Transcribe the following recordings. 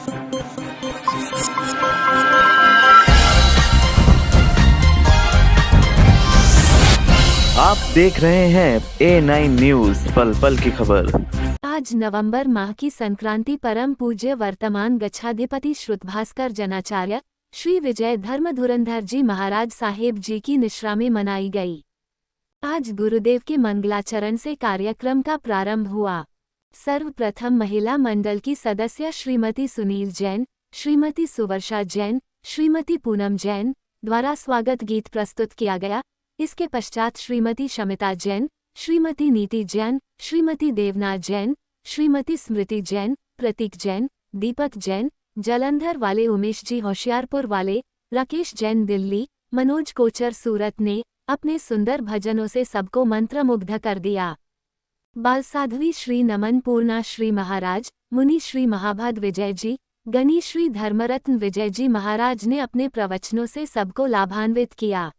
आप देख रहे हैं A9 न्यूज, पल पल की खबर। आज नवंबर माह की संक्रांति परम पूज्य वर्तमान गच्छाधिपति श्रुतभास्कर जनाचार्य श्री विजय धर्म धुरंधर जी महाराज साहेब जी की निश्रा में मनाई गई। आज गुरुदेव के मंगलाचरण से कार्यक्रम का प्रारंभ हुआ। सर्वप्रथम महिला मंडल की सदस्य श्रीमती सुनील जैन, श्रीमती सुवर्षा जैन, श्रीमती पूनम जैन द्वारा स्वागत गीत प्रस्तुत किया गया। इसके पश्चात श्रीमती शमिता जैन, श्रीमती नीति जैन, श्रीमती देवना जैन, श्रीमती स्मृति जैन, प्रतीक जैन, दीपक जैन, जलंधर वाले, उमेश जी होशियारपुर वाले, राकेश जैन दिल्ली, मनोज कोचर सूरत ने अपने सुंदर भजनों से सबको मंत्रमुग्ध कर दिया। बाल साध्वी श्री नमन पूर्णा श्री महाराज, मुनि श्री महाभाद विजय जी, गणी श्री धर्मरत्न विजय जी महाराज ने अपने प्रवचनों से सबको लाभान्वित किया।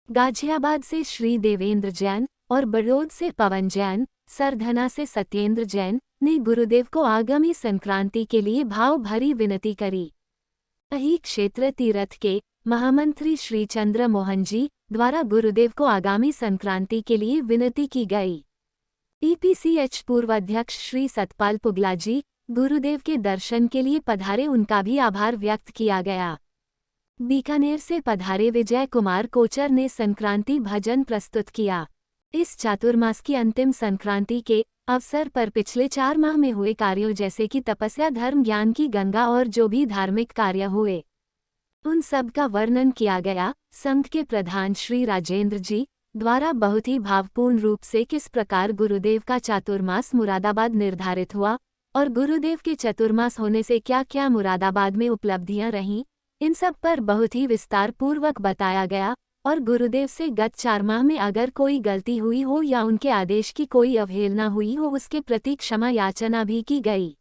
गाजियाबाद से श्री देवेंद्र जैन और बड़ौद से पवन जैन, सरधना से सत्येंद्र जैन ने गुरुदेव को आगामी संक्रांति के लिए भाव भरी विनती करी। वहीं क्षेत्र तीर्थ के महामंत्री श्री चंद्र मोहन जी द्वारा गुरुदेव को आगामी संक्रांति के लिए विनती की गई। EPCH पूर्व अध्यक्ष श्री सतपाल पुगला जी गुरुदेव के दर्शन के लिए पधारे, उनका भी आभार व्यक्त किया गया। बीकानेर से पधारे विजय कुमार कोचर ने संक्रांति भजन प्रस्तुत किया। इस चातुर्मास की अंतिम संक्रांति के अवसर पर पिछले 4 माह में हुए कार्यों जैसे कि तपस्या, धर्म, ज्ञान की गंगा और जो भी धार्मिक कार्य हुए उन सब का वर्णन किया गया। संघ के प्रधान श्री राजेंद्र जी द्वारा बहुत ही भावपूर्ण रूप से किस प्रकार गुरुदेव का चातुर्मास मुरादाबाद निर्धारित हुआ और गुरुदेव के चतुर्मास होने से क्या क्या मुरादाबाद में उपलब्धियां रहीं, इन सब पर बहुत ही विस्तार पूर्वक बताया गया। और गुरुदेव से गत 4 माह में अगर कोई गलती हुई हो या उनके आदेश की कोई अवहेलना हुई हो, उसके प्रति क्षमा याचना भी की गई।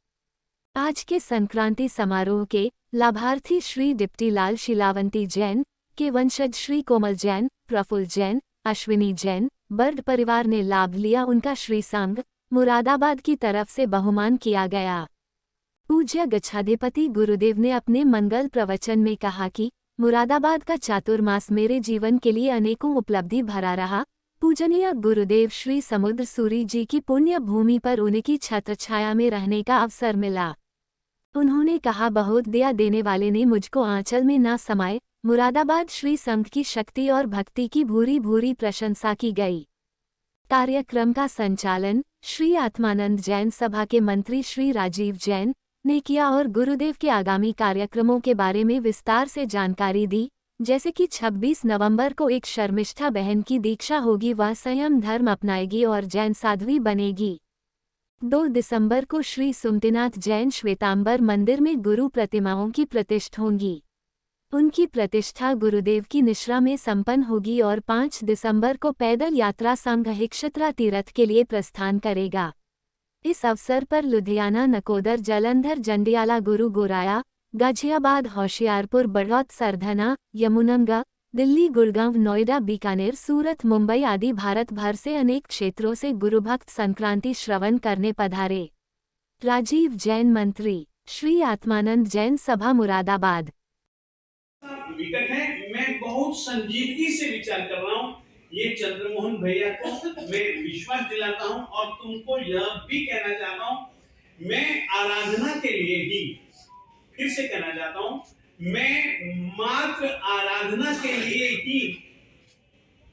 आज के संक्रांति समारोह के लाभार्थी श्री डिप्टी लाल शीलावंती जैन के वंशज श्री कोमल जैन, प्रफुल्ल जैन, अश्विनी जैन, बर्ड परिवार ने लाभ लिया। उनका श्री संघ मुरादाबाद की तरफ से बहुमान किया गया। पूज्य गच्छाधिपति गुरुदेव ने अपने मंगल प्रवचन में कहा कि मुरादाबाद का चातुर्मास मेरे जीवन के लिए अनेकों उपलब्धि भरा रहा। पूजनीय गुरुदेव श्री समुद्र सूरी जी की पुण्य भूमि पर उनकी छत्र छाया में रहने का अवसर मिला। उन्होंने कहा, बहुत दया देने वाले ने मुझको आंचल में न समाये। मुरादाबाद श्री संघ की शक्ति और भक्ति की भूरी भूरी प्रशंसा की गई। कार्यक्रम का संचालन श्री आत्मानंद जैन सभा के मंत्री श्री राजीव जैन ने किया और गुरुदेव के आगामी कार्यक्रमों के बारे में विस्तार से जानकारी दी, जैसे कि 26 नवंबर को एक शर्मिष्ठा बहन की दीक्षा होगी, वह संयम धर्म अपनाएगी और जैन साध्वी बनेगी। 2 दिसंबर को श्री सुमतिनाथ जैन श्वेतांबर मंदिर में गुरु प्रतिमाओं की प्रतिष्ठा होगी। उनकी प्रतिष्ठा गुरुदेव की निश्रा में संपन्न होगी और 5 दिसंबर को पैदल यात्रा संघ हिक्षत्रा तीर्थ के लिए प्रस्थान करेगा। इस अवसर पर लुधियाना, नकोदर, जलंधर, जंडियाला, गुरु गोराया, गाजियाबाद, होशियारपुर, बड़ौद, सरधना, यमुनानगर, दिल्ली, गुड़गांव, नोएडा, बीकानेर, सूरत, मुंबई आदि भारत भर से अनेक क्षेत्रों से गुरुभक्त संक्रांति श्रवण करने पधारे। राजीव जैन मंत्री, श्री आत्मानंद जैन सभा मुरादाबाद। विकट है, मैं बहुत संजीदगी से विचार कर रहा हूँ। ये चंद्रमोहन भैया को मैं विश्वास दिलाता हूँ और तुमको यह भी कहना चाहता हूँ, मैं आराधना के लिए ही फिर से कहना चाहता हूँ, मैं मात्र आराधना के लिए ही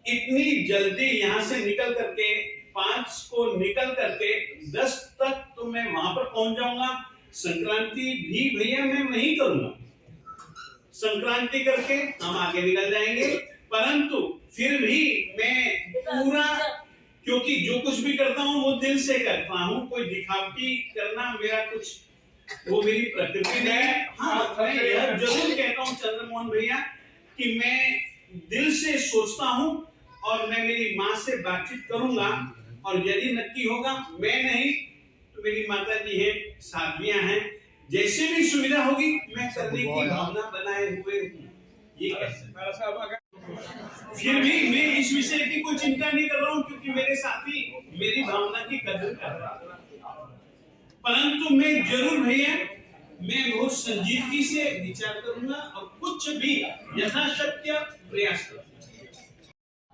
इतनी जल्दी यहाँ से निकल करके 5 को निकल करके 10 तक तो मैं वहां पर पहुंच जाऊंगा। संक्रांति भी भैया मैं वहीं करूंगा, संक्रांति करके हम आगे निकल जाएंगे। परंतु फिर भी मैं पूरा, क्योंकि जो कुछ भी करता हूँ वो दिल से करता हूँ, कोई दिखावटी करना मेरा कुछ वो मेरी प्रकृति नहीं है। हाँ, मैं यह जरूर कहता हूँ चंद्रमोहन भैया कि मैं दिल से सोचता हूँ और मैं मेरी माँ से बातचीत करूंगा और यदि नक्की होगा, मैं नहीं तो मेरी माता जी है, साध्वियां हैं, जैसे भी सुविधा होगी मैं करने की भावना बनाए हुए हूँ। ये फिर भी मैं इस विषय की कोई चिंता नहीं कर रहा हूँ, क्योंकि मेरे साथी मेरी भावना की कदर कर रहा है। परंतु मैं जरूर भैया मैं बहुत संजीदगी से विचार करूंगा और कुछ भी यथाशक्य प्रयास करूंगा।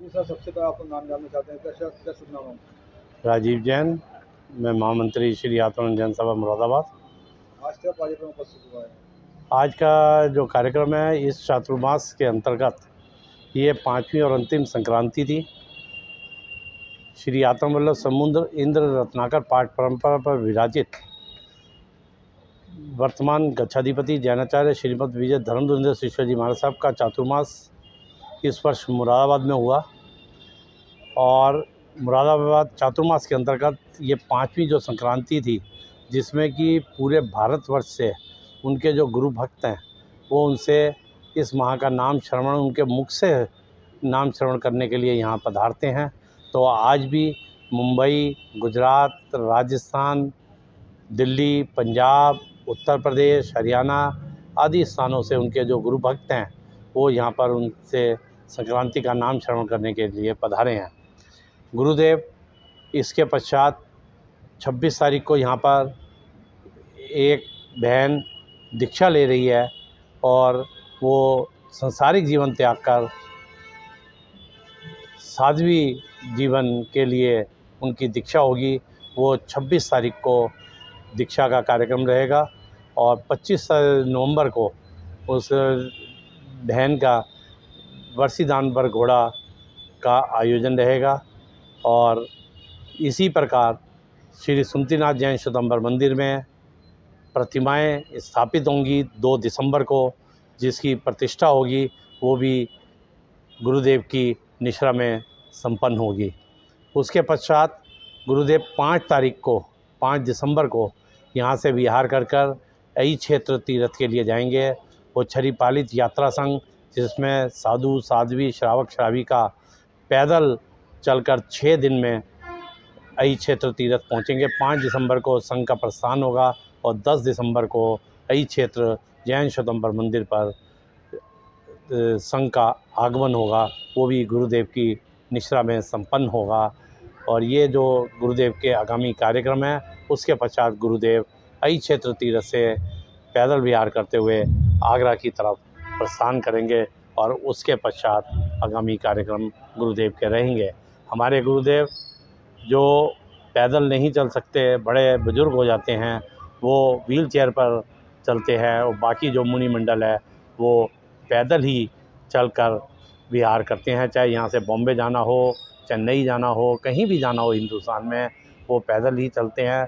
जी सर, सबसे पहले आपका नाम जानना चाहते हैं, क्या शुभ नाम है? राजीव जैन, मैं महामंत्री श्री आत्मानंद जनसभा मुरादाबाद। आज क्या कार्यक्रम उपस्थित हुआ है? आज का जो कार्यक्रम है इस चातुर्मास के अंतर्गत ये 5वीं और अंतिम संक्रांति थी। श्री आत्मवल्लभ समुद्र इंद्र रत्नाकर पाठ परंपरा पर विराजित वर्तमान गच्छाधिपति जैनाचार्य श्रीमद विजय धर्मधुरंधर शिष्य जी महाराज साहब का चातुर्मास इस वर्ष मुरादाबाद में हुआ और मुरादाबाद चातुर्मास के अंतर्गत ये 5वीं जो संक्रांति थी, जिसमें कि पूरे भारतवर्ष से उनके जो गुरु भक्त हैं वो उनसे इस माह का नाम श्रवण, उनके मुख से नाम श्रवण करने के लिए यहाँ पधारते हैं। तो आज भी मुंबई, गुजरात, राजस्थान, दिल्ली, पंजाब, उत्तर प्रदेश, हरियाणा आदि स्थानों से उनके जो गुरु भक्त हैं वो यहाँ पर उनसे संक्रांति का नाम श्रवण करने के लिए पधारे हैं। गुरुदेव इसके पश्चात 26 तारीख को यहाँ पर एक बहन दीक्षा ले रही है और वो सांसारिक जीवन त्याग कर साध्वी जीवन के लिए उनकी दीक्षा होगी। वो 26 तारीख को दीक्षा का कार्यक्रम रहेगा और 25 नवंबर को उस बहन का वर्षीदान पर घोड़ा का आयोजन रहेगा। और इसी प्रकार श्री सुमतिनाथ जैन श्वेतांबर मंदिर में प्रतिमाएं स्थापित होंगी 2 दिसंबर को, जिसकी प्रतिष्ठा होगी वो भी गुरुदेव की निश्रा में संपन्न होगी। उसके पश्चात गुरुदेव 5 दिसंबर को यहाँ से विहार कर अई क्षेत्र तीर्थ के लिए जाएंगे। वो छरी पालित यात्रा संघ, जिसमें साधु साध्वी श्रावक श्राविका पैदल चलकर 6 दिन में अई क्षेत्र तीर्थ पहुँचेंगे। 5 दिसंबर को संघ का प्रस्थान होगा और 10 दिसंबर को अई क्षेत्र जैन श्वेतांबर मंदिर पर संघ का आगमन होगा, वो भी गुरुदेव की निश्रा में संपन्न होगा। और ये जो गुरुदेव के आगामी कार्यक्रम है उसके पश्चात गुरुदेव अई क्षेत्र तीर्थ से पैदल विहार करते हुए आगरा की तरफ प्रस्थान करेंगे और उसके पश्चात आगामी कार्यक्रम गुरुदेव के रहेंगे। हमारे गुरुदेव जो पैदल नहीं चल सकते, बड़े बुजुर्ग हो जाते हैं, वो व्हील चेयर पर चलते हैं और बाकी जो मुनि मंडल है वो पैदल ही चलकर विहार करते हैं। चाहे यहाँ से बॉम्बे जाना हो, चेन्नई जाना हो, कहीं भी जाना हो हिंदुस्तान में, वो पैदल ही चलते हैं।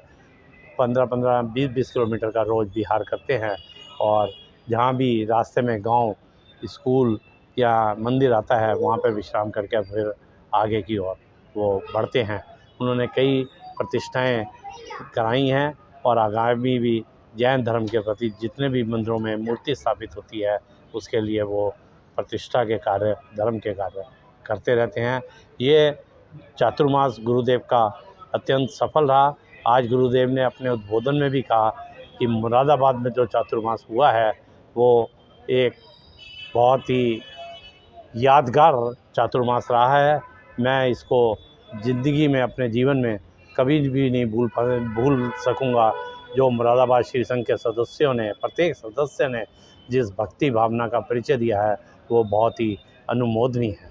15-15, 20-20 किलोमीटर का रोज़ विहार करते हैं और जहाँ भी रास्ते में गांव, स्कूल या मंदिर आता है वहाँ पर विश्राम करके फिर आगे की ओर वो बढ़ते हैं। उन्होंने कई प्रतिष्ठाएं कराई हैं और आगामी भी जैन धर्म के प्रति जितने भी मंदिरों में मूर्ति स्थापित होती है उसके लिए वो प्रतिष्ठा के कार्य, धर्म के कार्य करते रहते हैं। ये चातुर्मास गुरुदेव का अत्यंत सफल रहा। आज गुरुदेव ने अपने उद्बोधन में भी कहा कि मुरादाबाद में जो चातुर्मास हुआ है वो एक बहुत ही यादगार चातुर्मास रहा है। मैं इसको ज़िंदगी में, अपने जीवन में कभी भी नहीं भूल सकूँगा। जो मुरादाबाद श्री संघ के सदस्यों ने, प्रत्येक सदस्य ने जिस भक्ति भावना का परिचय दिया है वो बहुत ही अनुमोदनीय है।